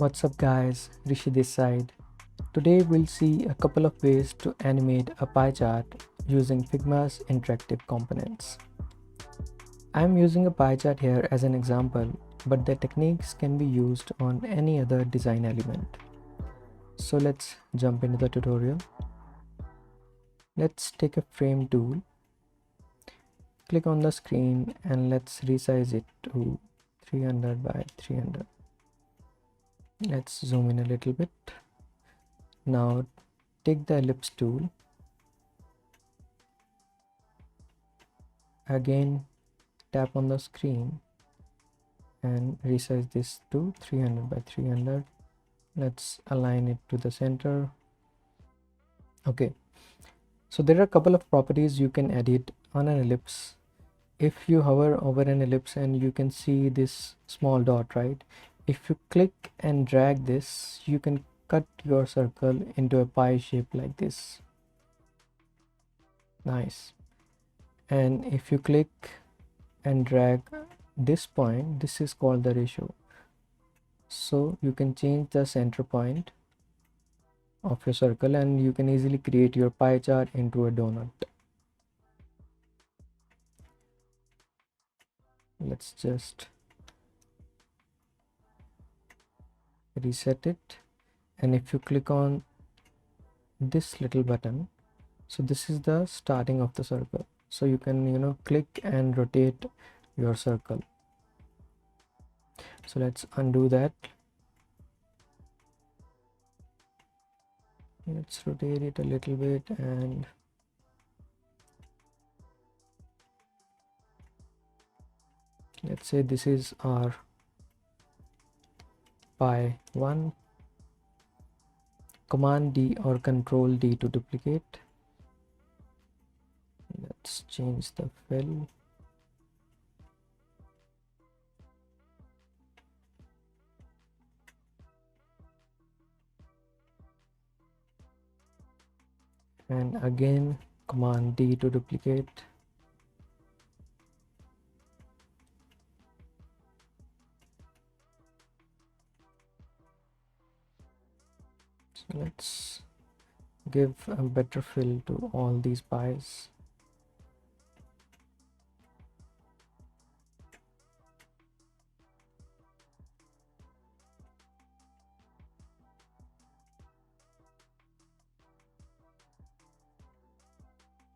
What's up guys, Rishi this side. Today we'll see a couple of ways to animate a pie chart using Figma's interactive components. I'm using a pie chart here as an example, but the techniques can be used on any other design element. So let's jump into the tutorial. Let's take a frame tool, click on the screen and let's resize it to 300 by 300. Let's zoom in a little bit. Now take the ellipse tool, again tap on the screen and resize this to 300 by 300. Let's align it to the center. Okay, so there are a couple of properties you can edit on an ellipse. If you hover over an ellipse and you can see this small dot, right? If you click and drag this, you can cut your circle into a pie shape like this. Nice. And if you click and drag this point, this is called the ratio. So you can change the center point of your circle and you can easily create your pie chart into a donut. Let's just reset it, and if you click on this little button, so this is the starting of the circle, so you can click and rotate your circle. So let's undo that. Let's rotate it a little bit and let's say this is our pie 1. Command D or Control D to duplicate. Let's change the fill. And again Command D to duplicate. So let's give a better fill to all these pies.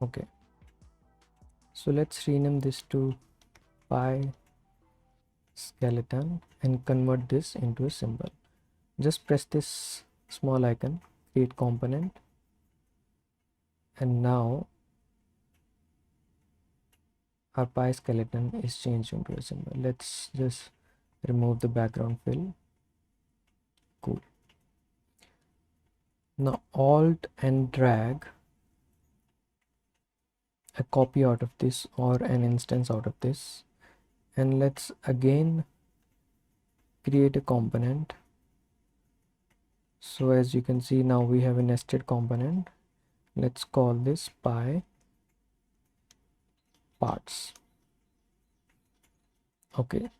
Okay, so let's rename this to pie skeleton and convert this into a symbol. Just press this small icon, create component, and now our pie skeleton is changed into a symbol. Let's just remove the background fill. Cool. Now alt and drag a copy out of this or an instance out of this, and let's again create a component. So as you can see, now we have a nested component. Let's call this pie parts. Okay,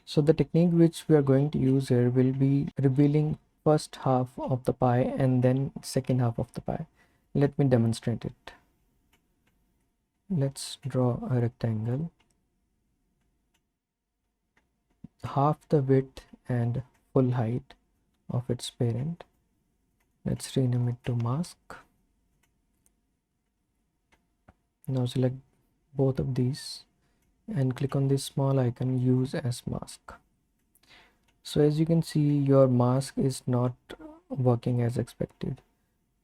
so the technique which we are going to use here will be revealing first half of the pie and then second half of the pie. Let me demonstrate it. Let's draw a rectangle, half the width and full height of its parent. Let's rename it to mask. Now select both of these and click on this small icon, use as mask. So as you can see, your mask is not working as expected.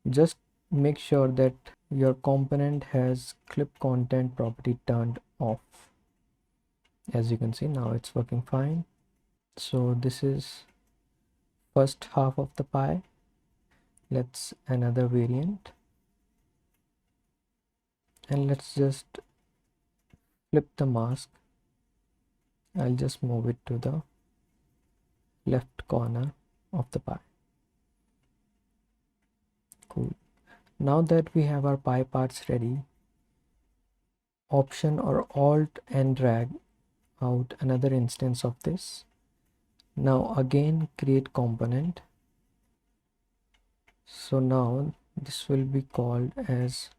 Just make sure that your component has clip content property turned off. As you can see, now it's working fine. So this is first half of the pie. Let's another variant, and let's just flip the mask. I'll just move it to the left corner of the pie. Cool. Now that we have our pie parts ready, Option or Alt and drag out another instance of this Now again create component. So now this will be called as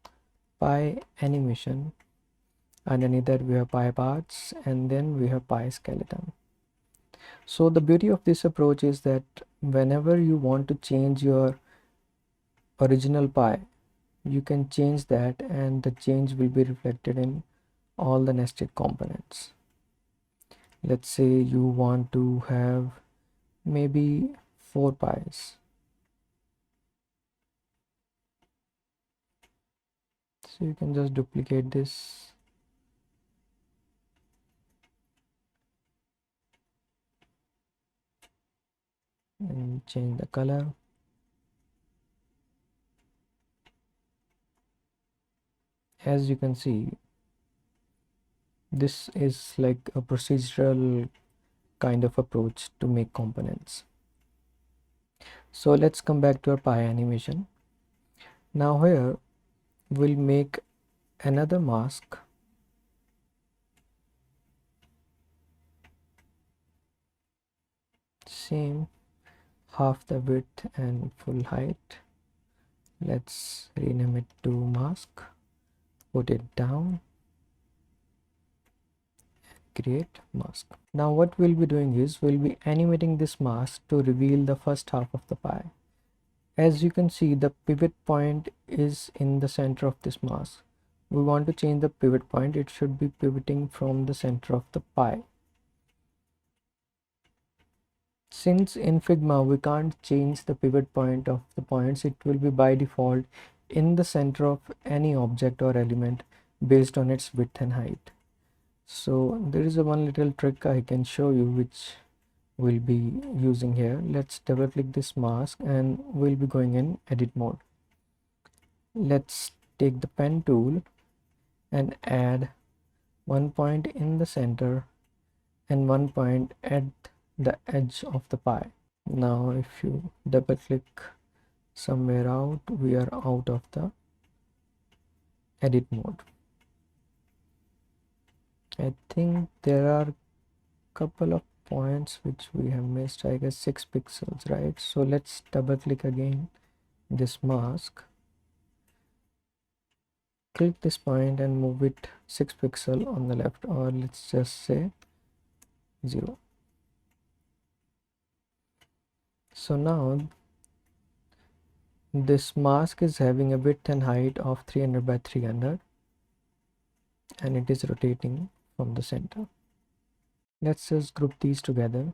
pie animation. Underneath that we have pie parts, and then we have pie skeleton. So the beauty of this approach is that whenever you want to change your original pie, you can change that and the change will be reflected in all the nested components. Let's say you want to have maybe 4 pies. So you can just duplicate this and change the color. As you can see, this is like a procedural kind of approach to make components. So let's come back to our pie animation. Now here we'll make another mask. Same, half the width and full height. Let's rename it to mask, put it down, create mask. Now what we'll be doing is we'll be animating this mask to reveal the first half of the pie. As you can see, the pivot point is in the center of this mask. We want to change the pivot point. It should be pivoting from the center of the pie. Since in Figma we can't change the pivot point of the points, it will be by default in the center of any object or element based on its width and height. So there is a one little trick I can show you which we'll be using here. Let's double click this mask and we'll be going in edit mode. Let's take the pen tool and add 1 point in the center and 1 point at the edge of the pie. Now if you double click somewhere out, we are out of the edit mode. I think there are couple of points which we have missed, I guess 6 pixels, right? So let's double click again this mask, click this point and move it 6 pixel on the left, or let's just say 0. So now this mask is having a width and height of 300 by 300 and it is rotating from the center. Let's just group these together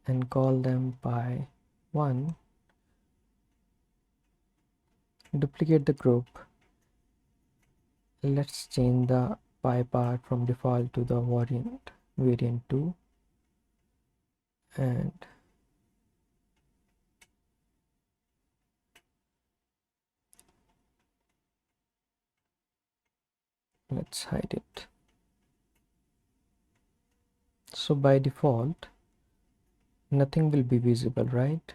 and call them pie 1. Duplicate the group. Let's change the pie part from default to the variant 2, and let's hide it. So by default nothing will be visible, right?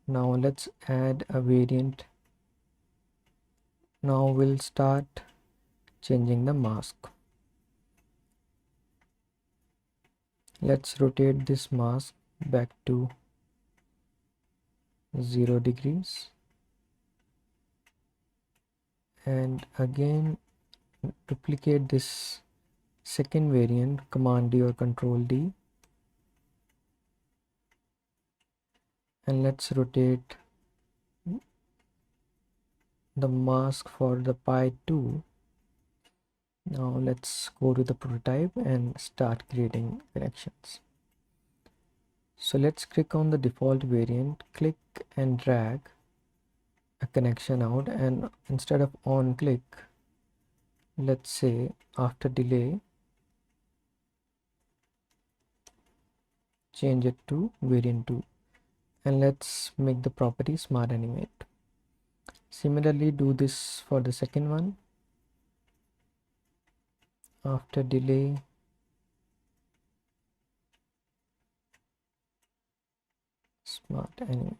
Now let's add a variant. Now we'll start changing the mask. Let's rotate this mask back to 0 degrees and again duplicate this second variant, Command D or Control D, and let's rotate the mask for the pie 2. Now let's go to the prototype and start creating connections. So let's click on the default variant, click and drag a connection out, and instead of on click, let's say after delay, change it to variant 2, and let's make the property smart animate. Similarly do this for the second one. After delay, smart animate.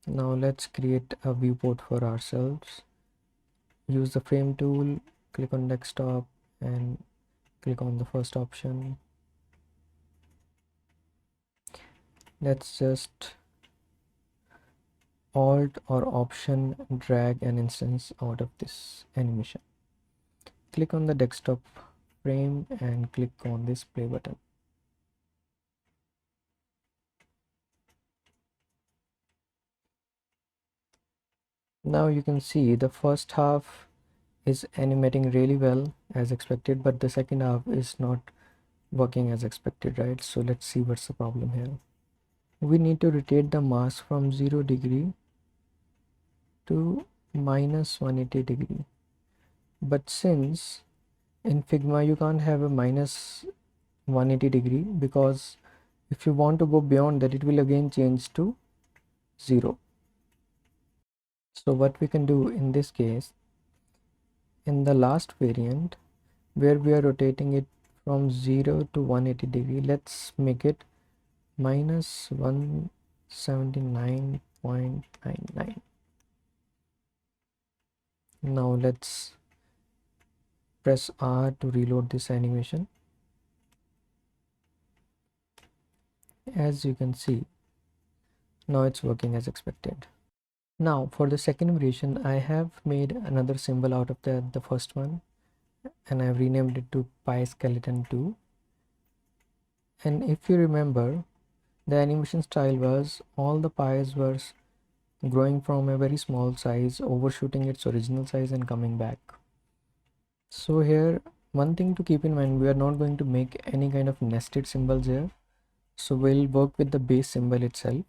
Now let's create a viewport for ourselves. Use the frame tool, click on desktop and click on the first option. Let's just Alt or Option drag an instance out of this animation. Click on the desktop frame and click on this play button. Now you can see the first half is animating really well as expected, but the second half is not working as expected, right? So let's see what's the problem here. We need to rotate the mask from 0 degree to minus 180 degree. But since in Figma you can't have a minus 180 degree, because if you want to go beyond that it will again change to 0. So what we can do in this case, in the last variant where we are rotating it from 0 to 180 degree, let's make it minus 179.99. Now let's press R to reload this animation. As you can see, now it's working as expected. Now for the second variation, I have made another symbol out of the first one, and I've renamed it to Pi Skeleton 2. And if you remember, the animation style was all the pies were growing from a very small size, overshooting its original size and coming back. So here, one thing to keep in mind, we are not going to make any kind of nested symbols here. So we'll work with the base symbol itself,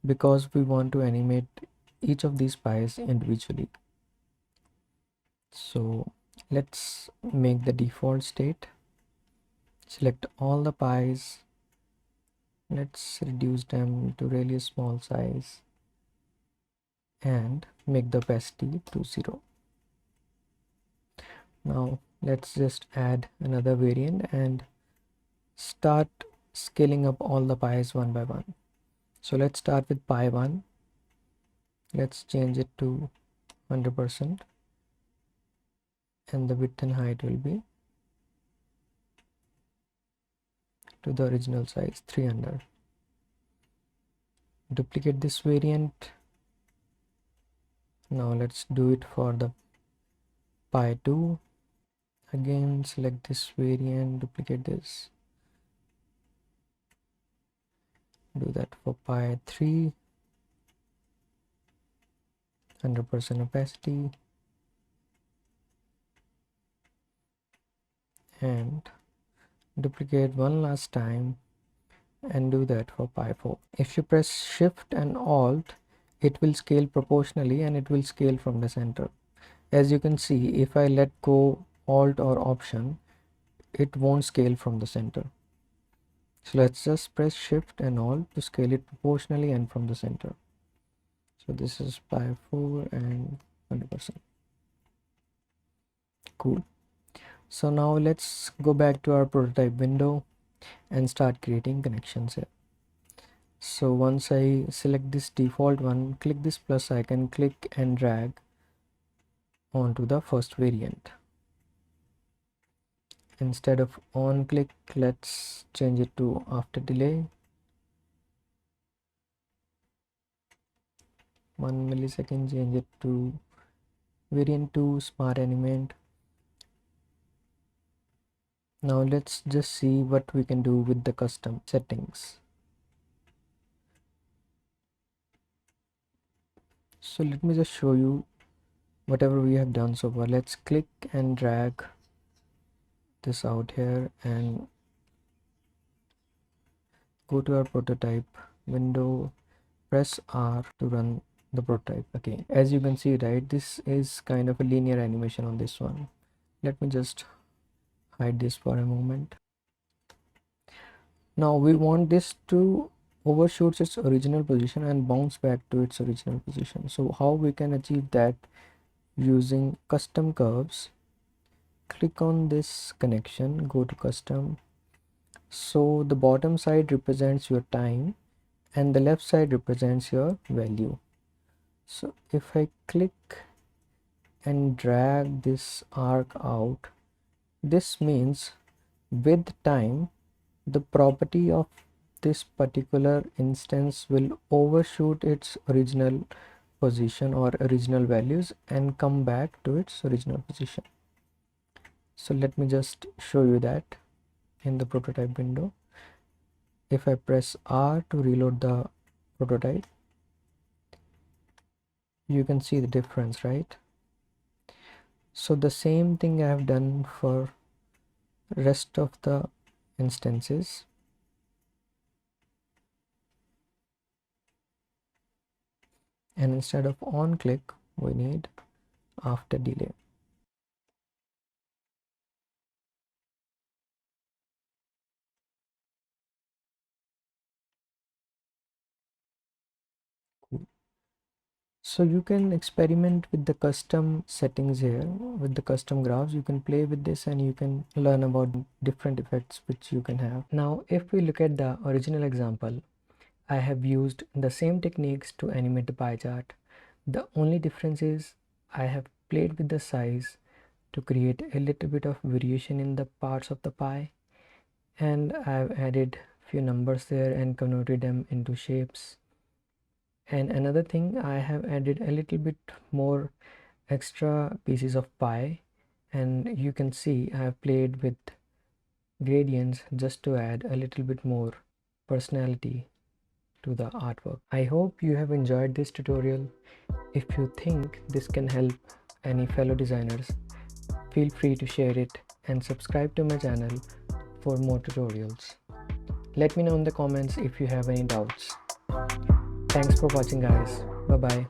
because we want to animate each of these pies individually. So let's make the default state. Select all the pies. Let's reduce them to really small size and make the opacity to 0. Now let's just add another variant and start scaling up all the pies one by one. So let's start with pi 1. Let's change it to 100%, and the width and height will be to the original size 300. Duplicate this variant. Now let's do it for the pi 2. Again select this variant, duplicate this, do that for pi 3, 100% opacity, and duplicate one last time and do that for pi 4. If you press shift and alt, it will scale proportionally and it will scale from the center. As you can see, if I let go alt or option, it won't scale from the center. So let's just press shift and alt to scale it proportionally and from the center. So this is pi 4 and 100%. Cool. So now let's go back to our prototype window and start creating connections here. So once I select this default one, click this plus icon, click and drag onto the first variant. Instead of on click, let's change it to after delay, 1 millisecond, change it to variant 2 smart animate. Now let's just see what we can do with the custom settings. So let me just show you whatever we have done so far. Let's click and drag this out here and go to our prototype window, press R to run the prototype again. As you can see, right, this is kind of a linear animation on this one. Let me just hide this for a moment. Now we want this to overshoot its original position and bounce back to its original position. So how we can achieve that? Using custom curves. Click on this connection, go to custom. So the bottom side represents your time and the left side represents your value. So if I click and drag this arc out, this means with time the property of this particular instance will overshoot its original position or original values and come back to its original position. So let me just show you that in the prototype window. If I press R to reload the prototype, you can see the difference, right? So the same thing I have done for rest of the instances. And instead of on click, we need after delay. So you can experiment with the custom settings here, with the custom graphs. You can play with this and you can learn about different effects which you can have. Now, if we look at the original example, I have used the same techniques to animate the pie chart. The only difference is I have played with the size to create a little bit of variation in the parts of the pie, and I've added few numbers there and converted them into shapes. And another thing, I have added a little bit more extra pieces of pie, and you can see I have played with gradients just to add a little bit more personality to the artwork. I hope you have enjoyed this tutorial. If you think this can help any fellow designers, feel free to share it and subscribe to my channel for more tutorials. Let me know in the comments if you have any doubts. Thanks for watching, guys. Bye bye.